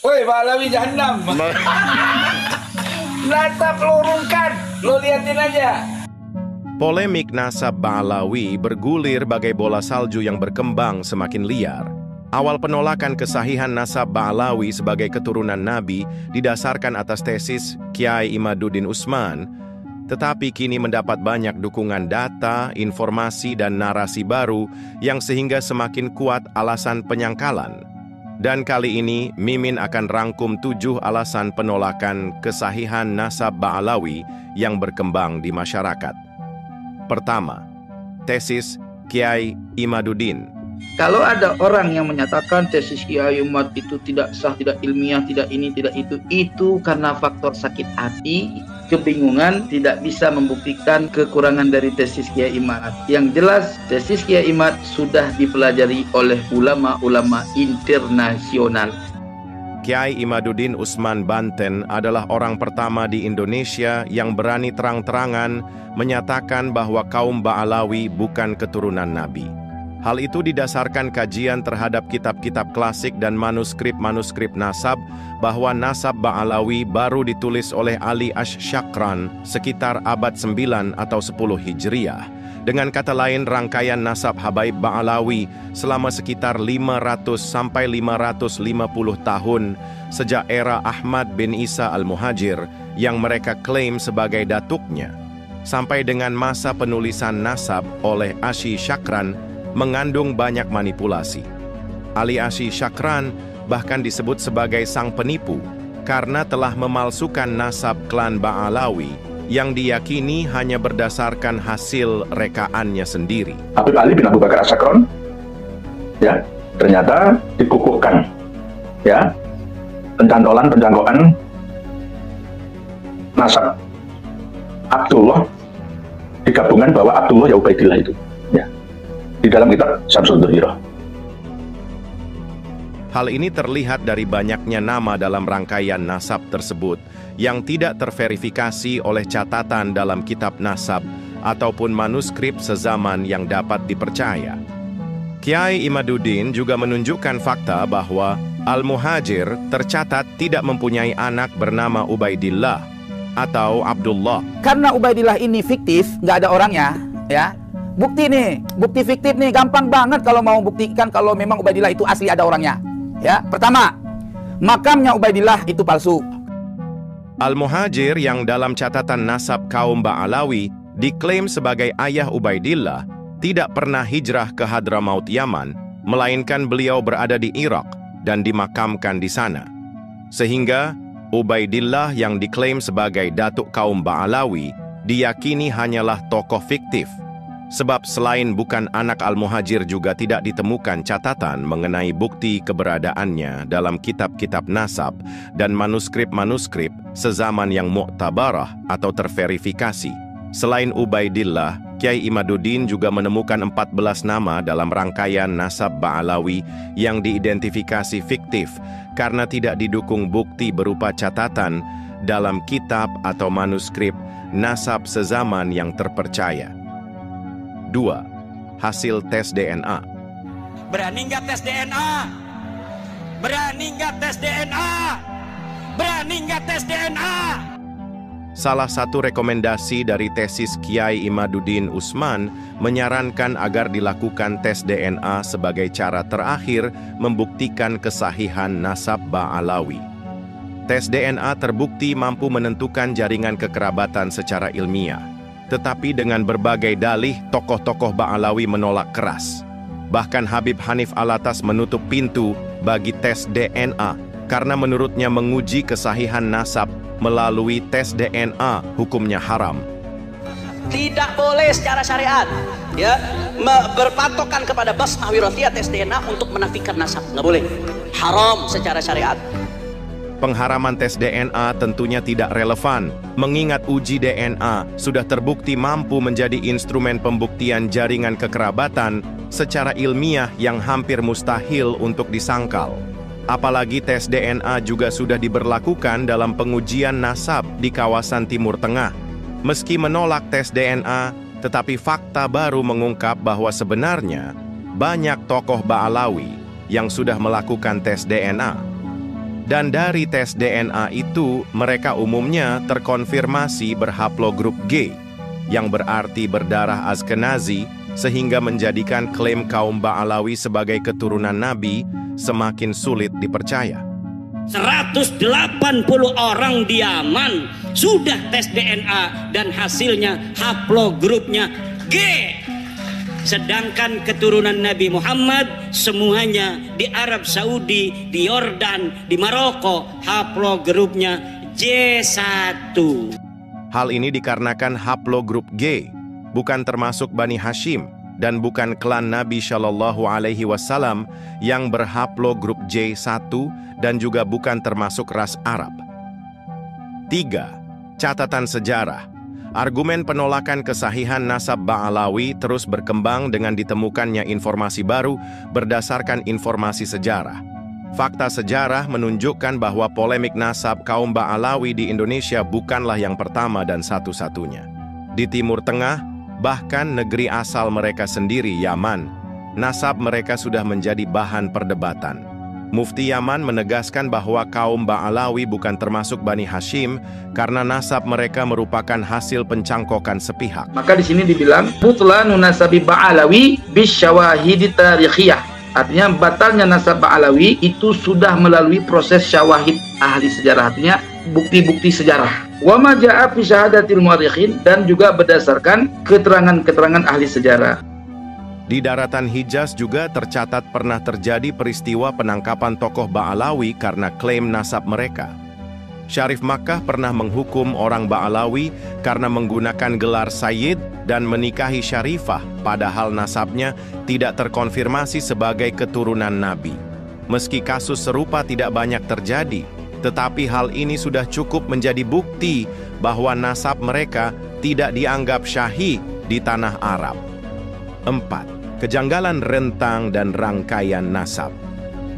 Woi, Ba'alawi Jahannam. Nasab lo urungkan, lo liatin aja. Polemik nasab Ba'alawi bergulir bagai bola salju yang berkembang semakin liar. Awal penolakan kesahihan nasab Ba'alawi sebagai keturunan Nabi didasarkan atas tesis Kiai Imaduddin Utsman, tetapi kini mendapat banyak dukungan data, informasi, dan narasi baru yang sehingga semakin kuat alasan penyangkalan. Dan kali ini, Mimin akan rangkum 7 alasan penolakan kesahihan nasab Ba'alawi yang berkembang di masyarakat. Pertama, tesis Kiai Imaduddin. Kalau ada orang yang menyatakan tesis Kiai Umar itu tidak sah, tidak ilmiah, tidak ini, tidak itu karena faktor sakit hati, kebingungan, tidak bisa membuktikan kekurangan dari tesis Kiai Imad. Yang jelas, tesis Kiai Imad sudah dipelajari oleh ulama-ulama internasional. Kiai Imaduddin Utsman Banten adalah orang pertama di Indonesia yang berani terang-terangan menyatakan bahwa kaum Ba'alawi bukan keturunan Nabi. Hal itu didasarkan kajian terhadap kitab-kitab klasik dan manuskrip-manuskrip nasab bahwa nasab Ba'alawi baru ditulis oleh Ali Ash-Shakran sekitar abad 9 atau 10 Hijriah. Dengan kata lain, rangkaian nasab Habaib Ba'alawi selama sekitar 500 sampai 550 tahun sejak era Ahmad bin Isa al-Muhajir yang mereka klaim sebagai datuknya, sampai dengan masa penulisan nasab oleh Ash-Shakran mengandung banyak manipulasi. Ali Ash-Shakran bahkan disebut sebagai sang penipu karena telah memalsukan nasab klan Ba'alawi yang diyakini hanya berdasarkan hasil rekaannya sendiri. Habib Ali bin Abu Bakar Ash-Shakran ya, ternyata dikukuhkan ya, penjangkauan nasab Abdullah digabungan bahwa Abdullah ya Ubaidillah itu ya, di dalam kitab Syamsul Dhuhirah. Hal ini terlihat dari banyaknya nama dalam rangkaian nasab tersebut yang tidak terverifikasi oleh catatan dalam kitab nasab ataupun manuskrip sezaman yang dapat dipercaya. Kiai Imaduddin juga menunjukkan fakta bahwa Al-Muhajir tercatat tidak mempunyai anak bernama Ubaidillah atau Abdullah. Karena Ubaidillah ini fiktif, nggak ada orangnya, ya. Bukti fiktif nih, gampang banget kalau mau buktikan kalau memang Ubaidillah itu asli ada orangnya. Ya, pertama, makamnya Ubaidillah itu palsu. Al-Muhajir yang dalam catatan nasab kaum Ba'alawi diklaim sebagai ayah Ubaidillah tidak pernah hijrah ke Hadramaut Yaman, melainkan beliau berada di Irak dan dimakamkan di sana. Sehingga Ubaidillah yang diklaim sebagai datuk kaum Ba'alawi diyakini hanyalah tokoh fiktif. Sebab selain bukan anak Al-Muhajir juga tidak ditemukan catatan mengenai bukti keberadaannya dalam kitab-kitab nasab dan manuskrip-manuskrip sezaman yang mu'tabarah atau terverifikasi. Selain Ubaidillah, Kiai Imaduddin juga menemukan 14 nama dalam rangkaian nasab Ba'alawi yang diidentifikasi fiktif karena tidak didukung bukti berupa catatan dalam kitab atau manuskrip nasab sezaman yang terpercaya. 2. Hasil tes DNA. Berani nggak tes DNA? Berani nggak tes DNA? Berani nggak tes DNA? Salah satu rekomendasi dari tesis Kiai Imaduddin Utsman menyarankan agar dilakukan tes DNA sebagai cara terakhir membuktikan kesahihan nasab Ba'alawi. Tes DNA terbukti mampu menentukan jaringan kekerabatan secara ilmiah. Tetapi dengan berbagai dalih, tokoh-tokoh Ba'alawi menolak keras. Bahkan Habib Hanif Alatas menutup pintu bagi tes DNA karena menurutnya menguji kesahihan nasab melalui tes DNA hukumnya haram. Tidak boleh secara syariat ya berpatokan kepada basmah wirasiyah tes DNA untuk menafikan nasab. Nggak boleh. Haram secara syariat. Pengharaman tes DNA tentunya tidak relevan, mengingat uji DNA sudah terbukti mampu menjadi instrumen pembuktian jaringan kekerabatan secara ilmiah yang hampir mustahil untuk disangkal. Apalagi tes DNA juga sudah diberlakukan dalam pengujian nasab di kawasan Timur Tengah. Meski menolak tes DNA, tetapi fakta baru mengungkap bahwa sebenarnya banyak tokoh Ba'alawi yang sudah melakukan tes DNA. Dan dari tes DNA itu, mereka umumnya terkonfirmasi berhaplogrup G, yang berarti berdarah Ashkenazi, sehingga menjadikan klaim kaum Ba'alawi sebagai keturunan Nabi semakin sulit dipercaya. 180 orang di Yaman sudah tes DNA dan hasilnya haplogrupnya G. Sedangkan keturunan Nabi Muhammad semuanya di Arab Saudi, di Yordan, di Maroko haplogrupnya J1. Hal ini dikarenakan haplogrup G bukan termasuk Bani Hashim dan bukan klan Nabi Shallallahu Alaihi Wasallam yang berhaplogrup J1 dan juga bukan termasuk ras Arab. 3. Catatan sejarah. Argumen penolakan kesahihan nasab Ba'alawi terus berkembang dengan ditemukannya informasi baru berdasarkan informasi sejarah. Fakta sejarah menunjukkan bahwa polemik nasab kaum Ba'alawi di Indonesia bukanlah yang pertama dan satu-satunya. Di Timur Tengah, bahkan negeri asal mereka sendiri, Yaman, nasab mereka sudah menjadi bahan perdebatan. Mufti Yaman menegaskan bahwa kaum Ba'alawi bukan termasuk Bani Hashim karena nasab mereka merupakan hasil pencangkokan sepihak. Maka di sini dibilang butlanu nasabi Ba'alawi bisyawahidi tarikhiyah. Artinya batalnya nasab Ba'alawi itu sudah melalui proses syawahid ahli sejarah, artinya bukti-bukti sejarah. Wa ma ja'a fi syahadatil mu'arrikhin, dan juga berdasarkan keterangan-keterangan ahli sejarah. Di daratan Hijaz juga tercatat pernah terjadi peristiwa penangkapan tokoh Ba'alawi karena klaim nasab mereka. Syarif Makkah pernah menghukum orang Ba'alawi karena menggunakan gelar Sayyid dan menikahi Syarifah, padahal nasabnya tidak terkonfirmasi sebagai keturunan Nabi. Meski kasus serupa tidak banyak terjadi, tetapi hal ini sudah cukup menjadi bukti bahwa nasab mereka tidak dianggap syahih di tanah Arab. 4. Kejanggalan rentang dan rangkaian nasab.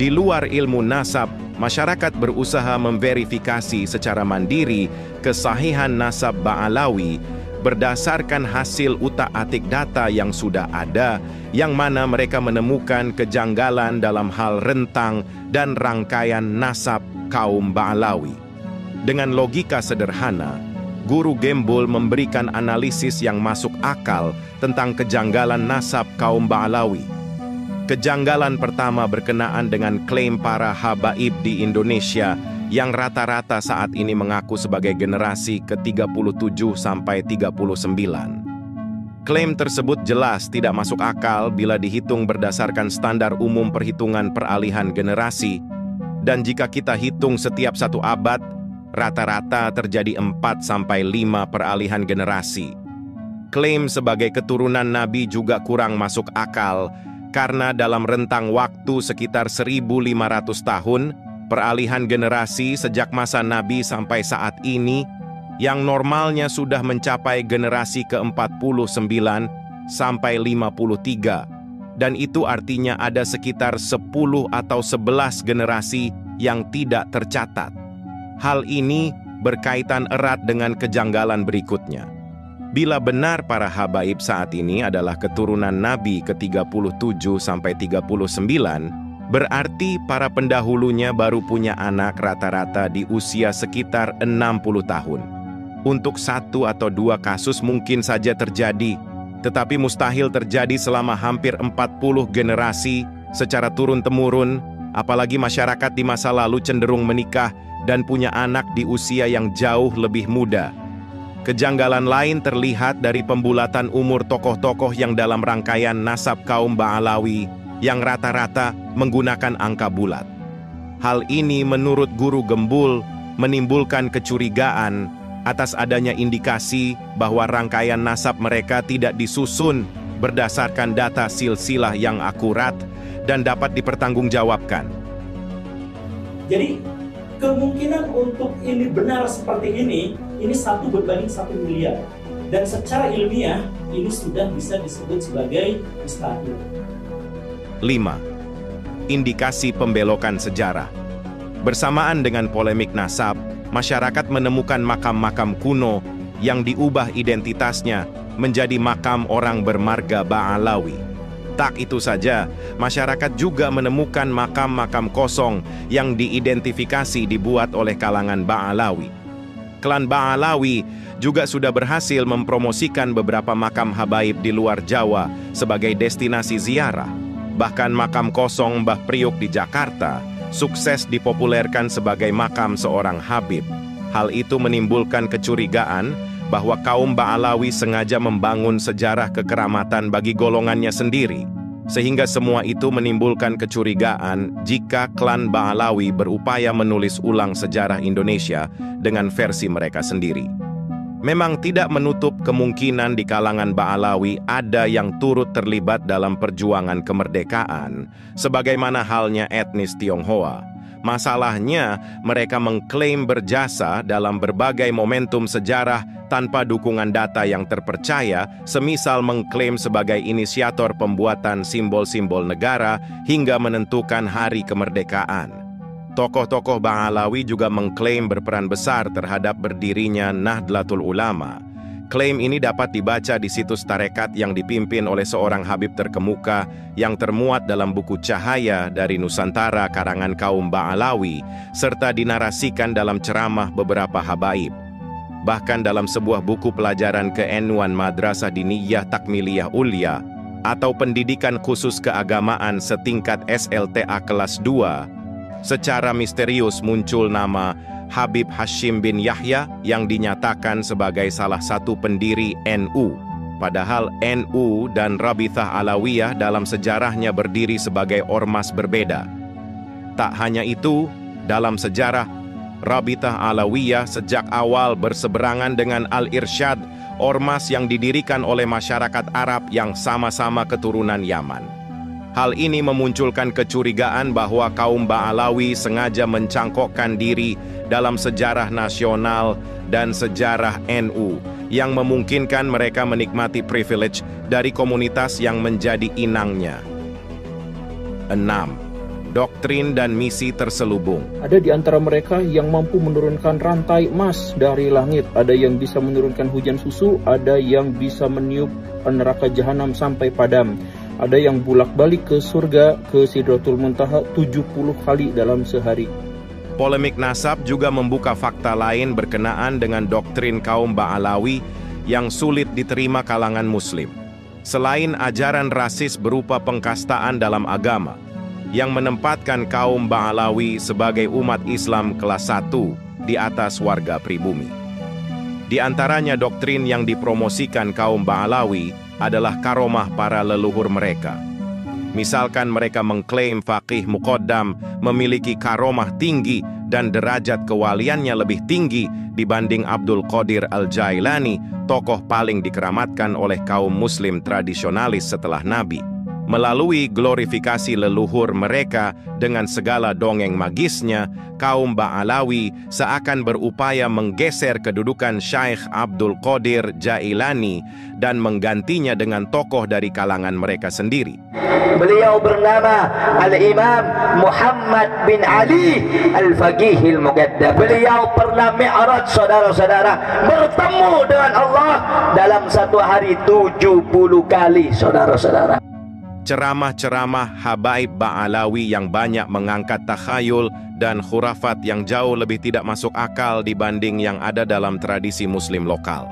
Di luar ilmu nasab, masyarakat berusaha memverifikasi secara mandiri kesahihan nasab Ba'alawi berdasarkan hasil utak-atik data yang sudah ada, yang mana mereka menemukan kejanggalan dalam hal rentang dan rangkaian nasab kaum Ba'alawi. Dengan logika sederhana, Guru Gembul memberikan analisis yang masuk akal tentang kejanggalan nasab kaum Ba'alawi. Kejanggalan pertama berkenaan dengan klaim para habaib di Indonesia yang rata-rata saat ini mengaku sebagai generasi ke-37 sampai 39. Klaim tersebut jelas tidak masuk akal bila dihitung berdasarkan standar umum perhitungan peralihan generasi, dan jika kita hitung setiap 1 abad, rata-rata terjadi 4-5 peralihan generasi. Klaim sebagai keturunan Nabi juga kurang masuk akal, karena dalam rentang waktu sekitar 1.500 tahun, peralihan generasi sejak masa Nabi sampai saat ini, yang normalnya sudah mencapai generasi ke-49 sampai 53, dan itu artinya ada sekitar 10 atau 11 generasi yang tidak tercatat. Hal ini berkaitan erat dengan kejanggalan berikutnya. Bila benar para habaib saat ini adalah keturunan Nabi ke-37 sampai 39, berarti para pendahulunya baru punya anak rata-rata di usia sekitar 60 tahun. Untuk 1 atau 2 kasus mungkin saja terjadi, tetapi mustahil terjadi selama hampir 40 generasi secara turun-temurun, apalagi masyarakat di masa lalu cenderung menikah dan punya anak di usia yang jauh lebih muda. Kejanggalan lain terlihat dari pembulatan umur tokoh-tokoh yang dalam rangkaian nasab kaum Ba'alawi yang rata-rata menggunakan angka bulat. Hal ini menurut Guru Gembul menimbulkan kecurigaan atas adanya indikasi bahwa rangkaian nasab mereka tidak disusun berdasarkan data silsilah yang akurat dan dapat dipertanggungjawabkan. Jadi kemungkinan untuk ini benar seperti ini 1 berbanding 1 miliar. Dan secara ilmiah, ini sudah bisa disebut sebagai mustahil. 5. Indikasi pembelokan sejarah. Bersamaan dengan polemik nasab, masyarakat menemukan makam-makam kuno yang diubah identitasnya menjadi makam orang bermarga Ba'alawi. Tak itu saja, masyarakat juga menemukan makam-makam kosong yang diidentifikasi dibuat oleh kalangan Ba'alawi. Klan Ba'alawi juga sudah berhasil mempromosikan beberapa makam habaib di luar Jawa sebagai destinasi ziarah. Bahkan makam kosong Mbah Priuk di Jakarta sukses dipopulerkan sebagai makam seorang habib. Hal itu menimbulkan kecurigaan bahwa kaum Ba'alawi sengaja membangun sejarah kekeramatan bagi golongannya sendiri, sehingga semua itu menimbulkan kecurigaan jika klan Ba'alawi berupaya menulis ulang sejarah Indonesia dengan versi mereka sendiri. Memang tidak menutup kemungkinan di kalangan Ba'alawi ada yang turut terlibat dalam perjuangan kemerdekaan, sebagaimana halnya etnis Tionghoa. Masalahnya, mereka mengklaim berjasa dalam berbagai momentum sejarah tanpa dukungan data yang terpercaya, semisal mengklaim sebagai inisiator pembuatan simbol-simbol negara hingga menentukan hari kemerdekaan. Tokoh-tokoh Ba'alawi juga mengklaim berperan besar terhadap berdirinya Nahdlatul Ulama. Klaim ini dapat dibaca di situs tarekat yang dipimpin oleh seorang habib terkemuka yang termuat dalam buku Cahaya dari Nusantara karangan kaum Ba'alawi, serta dinarasikan dalam ceramah beberapa habaib. Bahkan dalam sebuah buku pelajaran ke-N1 Madrasah Diniyah Takmiliyah Ulia atau pendidikan khusus keagamaan setingkat SLTA kelas 2, secara misterius muncul nama Habib Hashim bin Yahya yang dinyatakan sebagai salah satu pendiri NU. Padahal NU dan Rabithah Alawiyah dalam sejarahnya berdiri sebagai ormas berbeda. Tak hanya itu, dalam sejarah, Rabithah Alawiyah sejak awal berseberangan dengan Al-Irsyad, ormas yang didirikan oleh masyarakat Arab yang sama-sama keturunan Yaman. Hal ini memunculkan kecurigaan bahwa kaum Ba'alawi sengaja mencangkokkan diri dalam sejarah nasional dan sejarah NU, yang memungkinkan mereka menikmati privilege dari komunitas yang menjadi inangnya. 6. Doktrin dan misi terselubung. Ada di antara mereka yang mampu menurunkan rantai emas dari langit, ada yang bisa menurunkan hujan susu, ada yang bisa meniup neraka jahanam sampai padam. Ada yang bolak-balik ke surga, ke Sidratul Muntaha 70 kali dalam sehari. Polemik nasab juga membuka fakta lain berkenaan dengan doktrin kaum Ba'alawi yang sulit diterima kalangan Muslim. Selain ajaran rasis berupa pengkastaan dalam agama, yang menempatkan kaum Ba'alawi sebagai umat Islam kelas 1 di atas warga pribumi. Di antaranya doktrin yang dipromosikan kaum Ba'alawi adalah karomah para leluhur mereka. Misalkan mereka mengklaim Faqih Muqaddam memiliki karomah tinggi dan derajat kewaliannya lebih tinggi dibanding Abdul Qadir Al-Jailani, tokoh paling dikeramatkan oleh kaum Muslim tradisionalis setelah Nabi. Melalui glorifikasi leluhur mereka dengan segala dongeng magisnya, kaum Ba'alawi seakan berupaya menggeser kedudukan Syekh Abdul Qadir Jailani dan menggantinya dengan tokoh dari kalangan mereka sendiri. Beliau bernama Al-Imam Muhammad bin Ali Al-Faqih Al-Muqaddam. Beliau pernah mi'raj, saudara-saudara, bertemu dengan Allah dalam satu hari 70 kali, saudara-saudara. Ceramah-ceramah habaib Ba'alawi yang banyak mengangkat takhayul dan khurafat yang jauh lebih tidak masuk akal dibanding yang ada dalam tradisi Muslim lokal.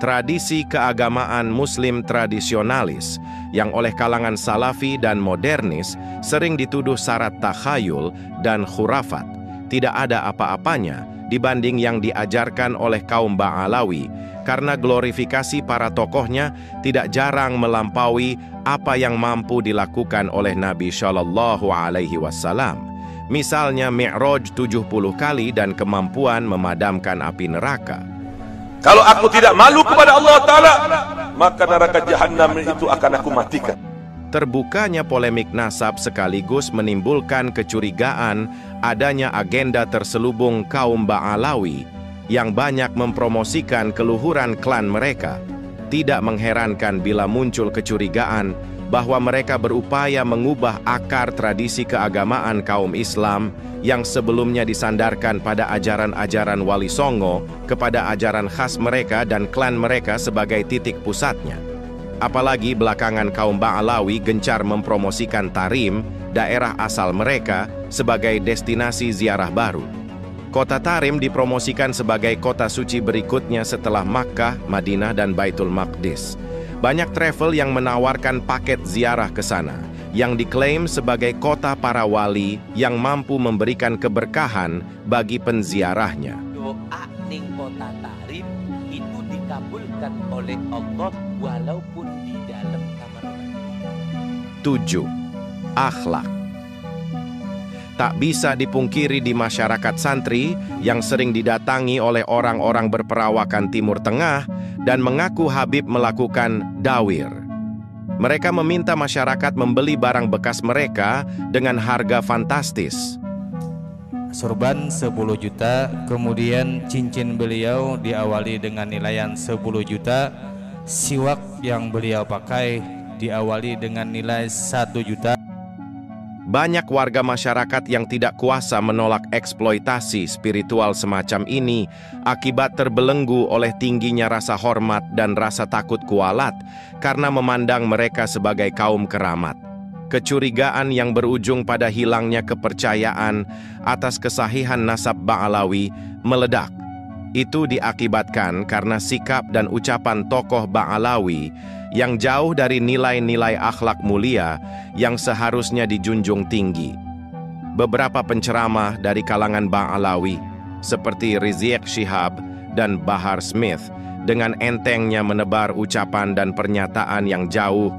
Tradisi keagamaan Muslim tradisionalis yang oleh kalangan Salafi dan modernis sering dituduh syarat takhayul dan khurafat tidak ada apa-apanya dibanding yang diajarkan oleh kaum Ba'alawi, karena glorifikasi para tokohnya tidak jarang melampaui apa yang mampu dilakukan oleh Nabi Shallallahu Alaihi Wasallam. Misalnya Mi'raj 70 kali dan kemampuan memadamkan api neraka. Kalau aku tidak malu kepada Allah Ta'ala, maka neraka jahanam itu akan aku matikan. Terbukanya polemik nasab sekaligus menimbulkan kecurigaan adanya agenda terselubung kaum Ba'alawi yang banyak mempromosikan keluhuran klan mereka. Tidak mengherankan bila muncul kecurigaan bahwa mereka berupaya mengubah akar tradisi keagamaan kaum Islam yang sebelumnya disandarkan pada ajaran-ajaran Wali Songo kepada ajaran khas mereka dan klan mereka sebagai titik pusatnya. Apalagi belakangan kaum Ba'alawi gencar mempromosikan Tarim, daerah asal mereka, sebagai destinasi ziarah baru. Kota Tarim dipromosikan sebagai kota suci berikutnya setelah Makkah, Madinah, dan Baitul Maqdis. Banyak travel yang menawarkan paket ziarah ke sana, yang diklaim sebagai kota para wali yang mampu memberikan keberkahan bagi penziarahnya. Doa ning kota Tarim itu dikabulkan oleh Allah walaupun di dalam kamar mandi. 7. Akhlak. Tak bisa dipungkiri di masyarakat santri yang sering didatangi oleh orang-orang berperawakan Timur Tengah dan mengaku Habib melakukan dawir. Mereka meminta masyarakat membeli barang bekas mereka dengan harga fantastis. Sorban 10 juta, kemudian cincin beliau diawali dengan nilaian 10 juta, siwak yang beliau pakai diawali dengan nilai 1 juta. Banyak warga masyarakat yang tidak kuasa menolak eksploitasi spiritual semacam ini akibat terbelenggu oleh tingginya rasa hormat dan rasa takut kualat karena memandang mereka sebagai kaum keramat. Kecurigaan yang berujung pada hilangnya kepercayaan atas kesahihan nasab Ba'alawi meledak. Itu diakibatkan karena sikap dan ucapan tokoh Ba'alawi yang jauh dari nilai-nilai akhlak mulia yang seharusnya dijunjung tinggi. Beberapa penceramah dari kalangan Ba'alawi seperti Rizik Syihab dan Bahar Smith dengan entengnya menebar ucapan dan pernyataan yang jauh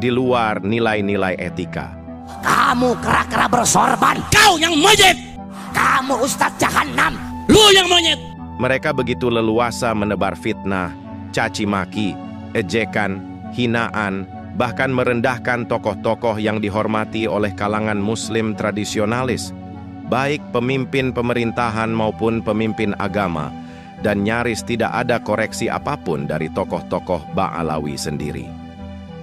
di luar nilai-nilai etika. Kamu kera-kera bersorban, kau yang monyet. Kamu Ustadz Jahannam, lu yang monyet. Mereka begitu leluasa menebar fitnah, caci maki, ejekan, hinaan, bahkan merendahkan tokoh-tokoh yang dihormati oleh kalangan muslim tradisionalis, baik pemimpin pemerintahan maupun pemimpin agama, dan nyaris tidak ada koreksi apapun dari tokoh-tokoh Ba'alawi sendiri.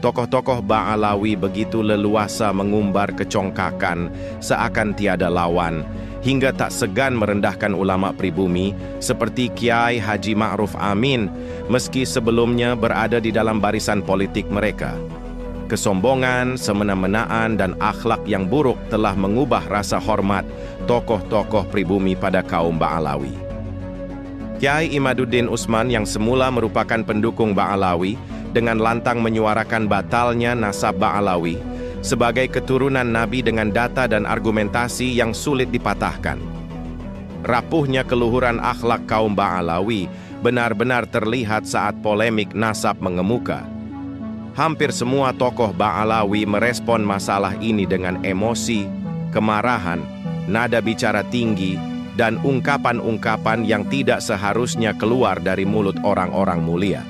Tokoh-tokoh Ba'alawi begitu leluasa mengumbar kecongkakan seakan tiada lawan, hingga tak segan merendahkan ulama pribumi seperti Kiai Haji Ma'ruf Amin, meski sebelumnya berada di dalam barisan politik mereka. Kesombongan, semena-menaan, dan akhlak yang buruk telah mengubah rasa hormat tokoh-tokoh pribumi pada kaum Ba'alawi. Kiai Imaduddin Usman yang semula merupakan pendukung Ba'alawi dengan lantang menyuarakan batalnya nasab Ba'alawi sebagai keturunan Nabi dengan data dan argumentasi yang sulit dipatahkan. Rapuhnya keluhuran akhlak kaum Ba'alawi benar-benar terlihat saat polemik nasab mengemuka. Hampir semua tokoh Ba'alawi merespon masalah ini dengan emosi, kemarahan, nada bicara tinggi, dan ungkapan-ungkapan yang tidak seharusnya keluar dari mulut orang-orang mulia.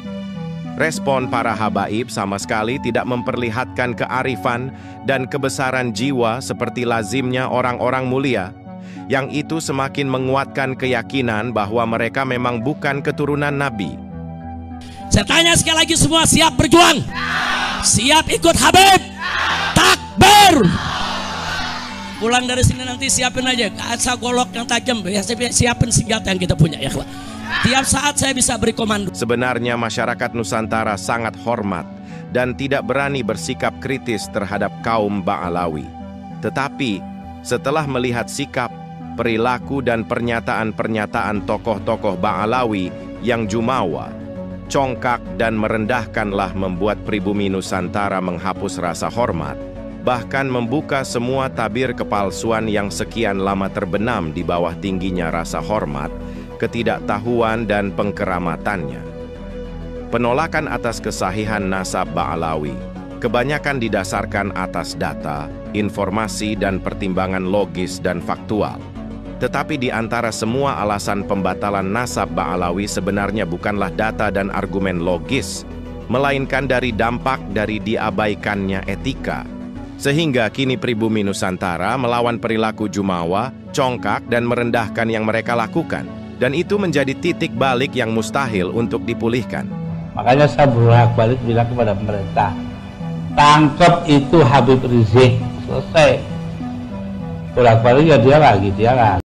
Respon para habaib sama sekali tidak memperlihatkan kearifan dan kebesaran jiwa seperti lazimnya orang-orang mulia, yang itu semakin menguatkan keyakinan bahwa mereka memang bukan keturunan Nabi. Saya tanya sekali lagi, semua siap berjuang? Siap ikut Habib? Takbir! Pulang dari sini nanti siapin aja kaca golok yang tajam, ya, siapin senjata yang kita punya ya. Tiap saat saya bisa beri komando. Sebenarnya masyarakat Nusantara sangat hormat dan tidak berani bersikap kritis terhadap kaum Ba'alawi. Tetapi setelah melihat sikap, perilaku, dan pernyataan-pernyataan tokoh-tokoh Ba'alawi yang jumawa, congkak, dan merendahkanlah membuat pribumi Nusantara menghapus rasa hormat, bahkan membuka semua tabir kepalsuan yang sekian lama terbenam di bawah tingginya rasa hormat, ketidaktahuan, dan pengkeramatannya. Penolakan atas kesahihan nasab Ba'alawi kebanyakan didasarkan atas data, informasi, dan pertimbangan logis dan faktual. Tetapi di antara semua alasan pembatalan nasab Ba'alawi sebenarnya bukanlah data dan argumen logis, melainkan dari dampak dari diabaikannya etika. Sehingga kini pribumi Nusantara melawan perilaku jumawa, congkak, dan merendahkan yang mereka lakukan. Dan itu menjadi titik balik yang mustahil untuk dipulihkan. Makanya saya bolak-balik bilang kepada pemerintah, tangkap itu Habib Rizik, selesai. Bolak-balik ya dia lagi.